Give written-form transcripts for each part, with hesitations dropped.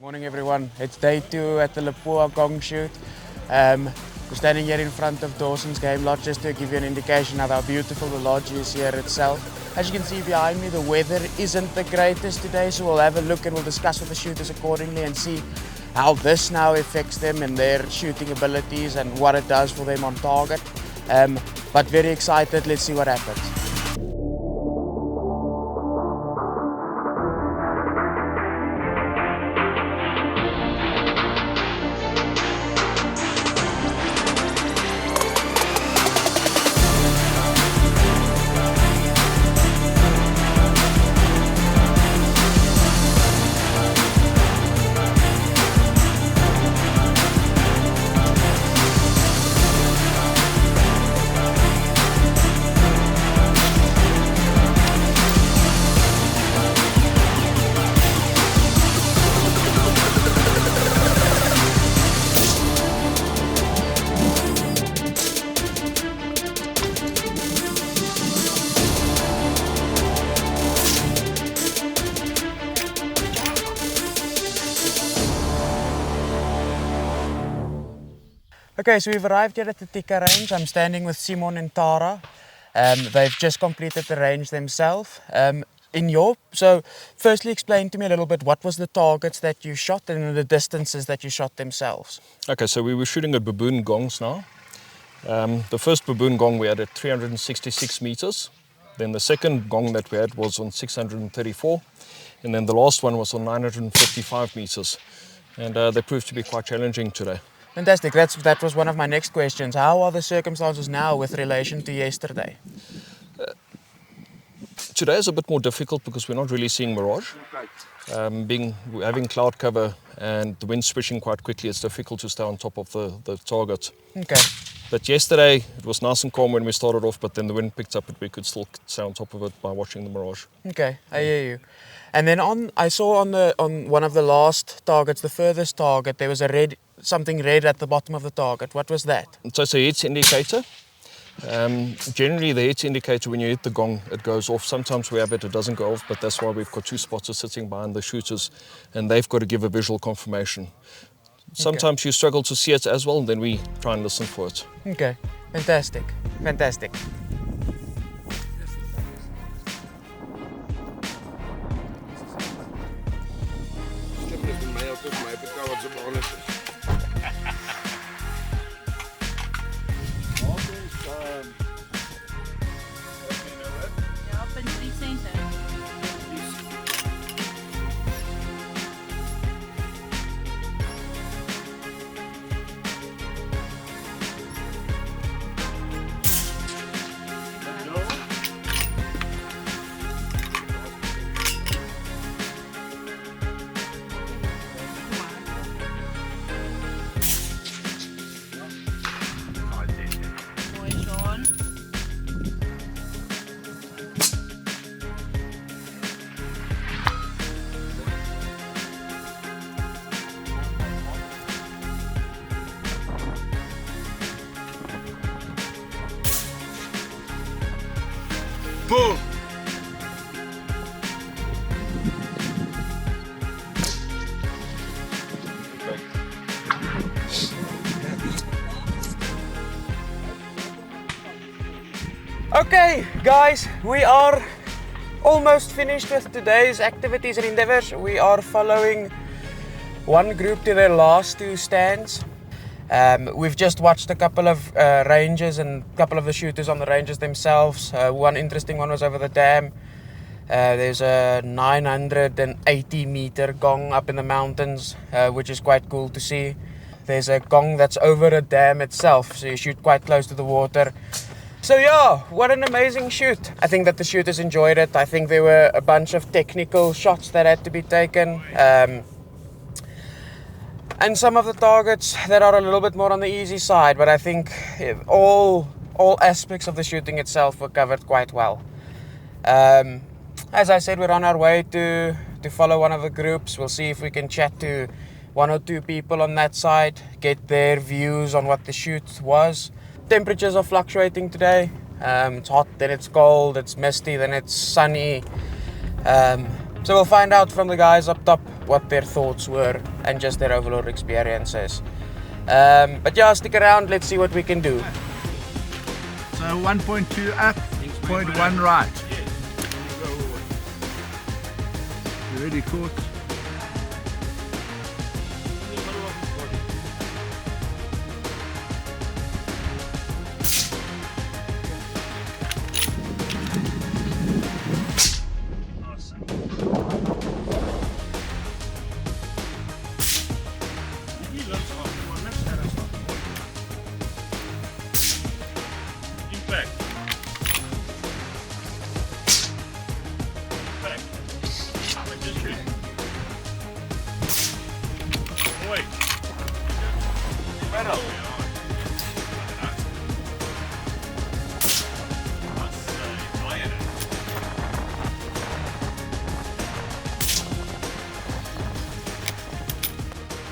Morning everyone, it's day 2 at the Lapua Gong shoot. We're standing here in front of Dawson's game lodge just to give you an indication of how beautiful the lodge is here itself. As you can see behind me, the weather isn't the greatest today, so we'll have a look and we'll discuss with the shooters accordingly and see how this now affects them and their shooting abilities and what it does for them on target. But very excited, let's see what happens. Okay, so we've arrived here at the Tika range. I'm standing with Simon and Tara. They've just completed the range themselves. So firstly explain to me a little bit what was the targets that you shot and the distances that you shot themselves. Okay, so we were shooting at baboon gongs now. The first baboon gong we had at 366 meters. Then the second gong that we had was on 634. And then the last one was on 955 meters. And they proved to be quite challenging today. Fantastic. That was one of my next questions. How are the circumstances now with relation to yesterday? Today is a bit more difficult because we're not really seeing mirage. Having cloud cover and the wind switching quite quickly, it's difficult to stay on top of the target. Okay. But yesterday it was nice and calm when we started off, but then the wind picked up and we could still stay on top of it by watching the mirage. Okay, I hear you. And then I saw on one of the last targets, the furthest target, there was something red at the bottom of the target. What was that? So it's a hit indicator. Generally the hit indicator, when you hit the gong, it goes off. Sometimes we have it doesn't go off, but that's why we've got two spotters sitting behind the shooters and they've got to give a visual confirmation. Sometimes you struggle to see it as well, and then we try and listen for it. Okay, fantastic. Boom! Okay, guys, we are almost finished with today's activities and endeavors. We are following one group to their last two stands. We've just watched a couple of ranges and a couple of the shooters on the ranges themselves. One interesting one was over the dam. There's a 980 meter gong up in the mountains, which is quite cool to see. There's a gong that's over a dam itself, so you shoot quite close to the water. So yeah, what an amazing shoot. I think that the shooters enjoyed it. I think there were a bunch of technical shots that had to be taken. And some of the targets that are a little bit more on the easy side, but I think all aspects of the shooting itself were covered quite well. As I said, we're on our way to follow one of the groups. We'll see if we can chat to one or two people on that side, get their views on what the shoot was. Temperatures are fluctuating today. It's hot, then it's cold, it's misty, then it's sunny. So we'll find out from the guys up top what their thoughts were and just their overall experiences. But yeah, stick around, let's see what we can do. So 1.2 up, 0.1 right. You ready, court?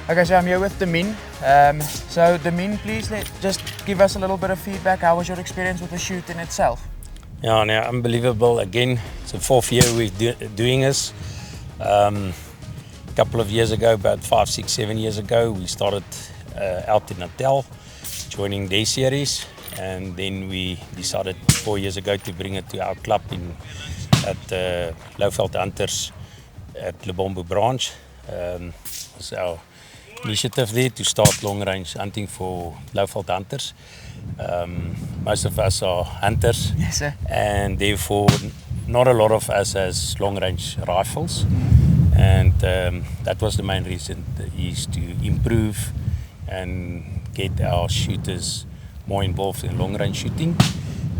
Okay, so I'm here with Demin. So Demin, please just give us a little bit of feedback. How was your experience with the shoot in itself? Yeah, no, unbelievable. Again, it's the 4th year we're doing this. A couple of years ago, about 5, 6, 7 years ago, we started out in Natal, joining their series, and then we decided 4 years ago to bring it to our club at Louveld Hunters at Lebombo branch. It's our initiative there to start long range hunting for Louveld Hunters. Most of us are hunters, Yes, sir. and therefore not a lot of us has long range rifles, and that was the main reason, is to improve and get our shooters more involved in long range shooting.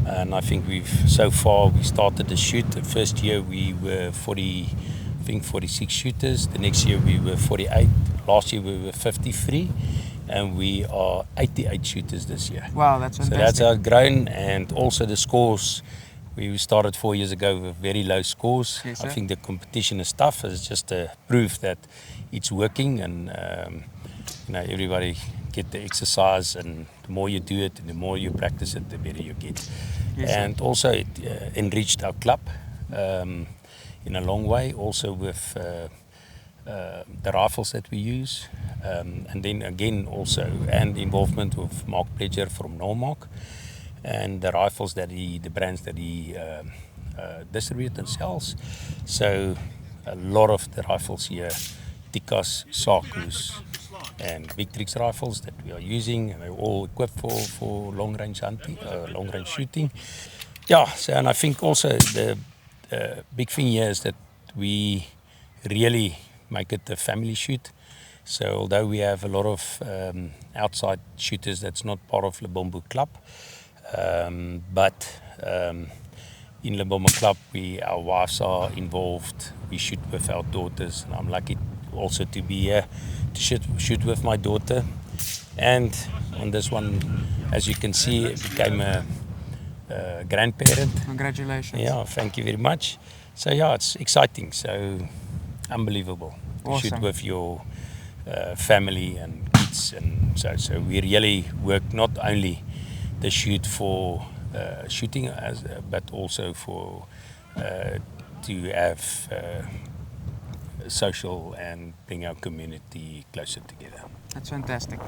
And I think we started the shoot. The first year we were 46 shooters. The next year we were 48. Last year we were 53, and we are 88 shooters this year. Wow, that's So fantastic. that's how it's grown, and also the scores. We started 4 years ago with very low scores. Yes, sir. I think the competition is tough. It's just a proof that it's working, and everybody get the exercise, and the more you do it and the more you practice it, the better you get. Yes, sir. And also it enriched our club in a long way, also with the rifles that we use, and then again also and involvement with Mark Pledger from Normark, and the rifles that the brands that he distributes and sells. So a lot of the rifles here, Tikas, Sakus, and victories rifles that we are using, and they're all equipped for long range hunting, long range shooting. Yeah, so, and I think also the big thing here is that we really make it a family shoot. So although we have a lot of outside shooters that's not part of Lebombo Club, but in Lebombo Club our wives are involved. We shoot with our daughters, and I'm lucky also to be here to shoot with my daughter. And on this one, as you can see, I became a grandparent. Congratulations. Yeah, thank you very much. So yeah, it's exciting. So unbelievable. Awesome. To shoot with your family and kids, and so we really work not only the shoot for shooting, but also for to have social and bring our community closer together. That's fantastic.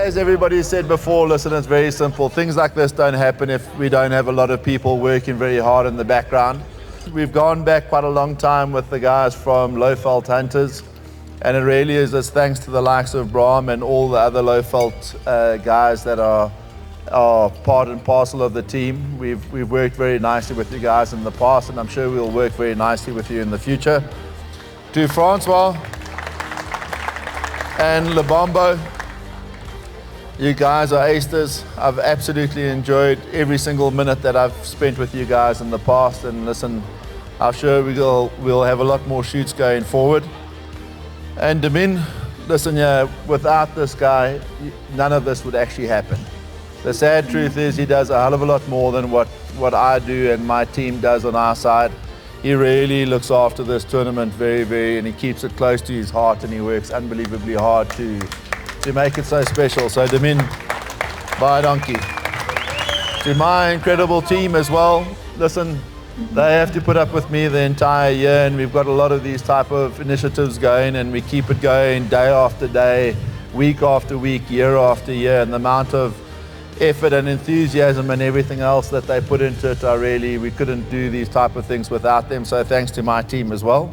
as everybody said before, listen, it's very simple. Things like this don't happen if we don't have a lot of people working very hard in the background. We've gone back quite a long time with the guys from Low-Veld Hunters, and it really is just thanks to the likes of Brahm and all the other Low-Veld guys that are part and parcel of the team. We've worked very nicely with you guys in the past, and I'm sure we'll work very nicely with you in the future. To Francois and Lebombo, you guys are acers. I've absolutely enjoyed every single minute that I've spent with you guys in the past, and listen, I'm sure we'll have a lot more shoots going forward. And Demin, listen, yeah, without this guy, none of this would actually happen. The sad truth is he does a hell of a lot more than what I do and my team does on our side. He really looks after this tournament very, and he keeps it close to his heart, and he works unbelievably hard to make it so special. So Demin, bye donkey. To my incredible team as well, listen, they have to put up with me the entire year, and we've got a lot of these type of initiatives going, and we keep it going day after day, week after week, year after year, and the amount of effort and enthusiasm and everything else that they put into it, we couldn't do these type of things without them. So thanks to my team as well.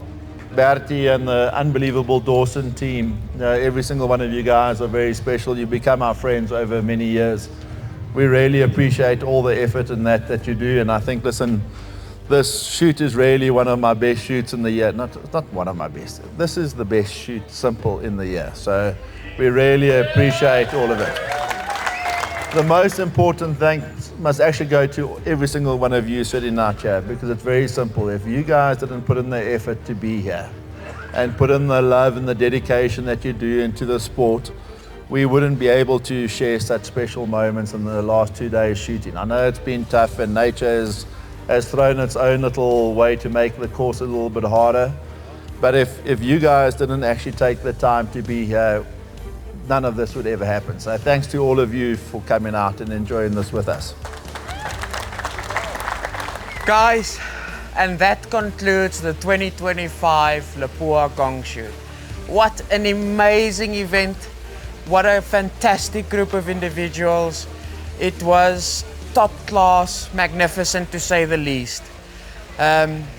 Bertie and the unbelievable Dawson team, every single one of you guys are very special. You've become our friends over many years. We really appreciate all the effort and that you do, and I think, listen, this shoot is really one of my best shoots in the year. Not one of my best. This is the best shoot, simple, in the year. So we really appreciate all of it. The most important thanks must actually go to every single one of you sitting out here, because it's very simple. If you guys didn't put in the effort to be here and put in the love and the dedication that you do into the sport, we wouldn't be able to share such special moments in the last 2 days shooting. I know it's been tough, and nature has thrown its own little way to make the course a little bit harder. But if you guys didn't actually take the time to be here, none of this would ever happen. So thanks to all of you for coming out and enjoying this with us. Guys, and that concludes the 2025 Lapua Gong shoot. What an amazing event. What a fantastic group of individuals. It was top class, magnificent to say the least.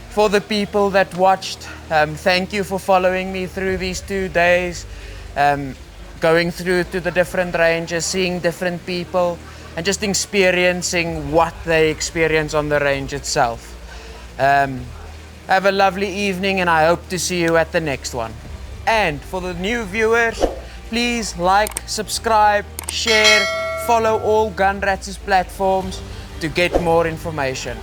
For the people that watched, thank you for following me through these 2 days, going through to the different ranges, seeing different people, and just experiencing what they experience on the range itself. Have a lovely evening, and I hope to see you at the next one. And for the new viewers, please like, subscribe, share, follow all Gunrats' platforms to get more information.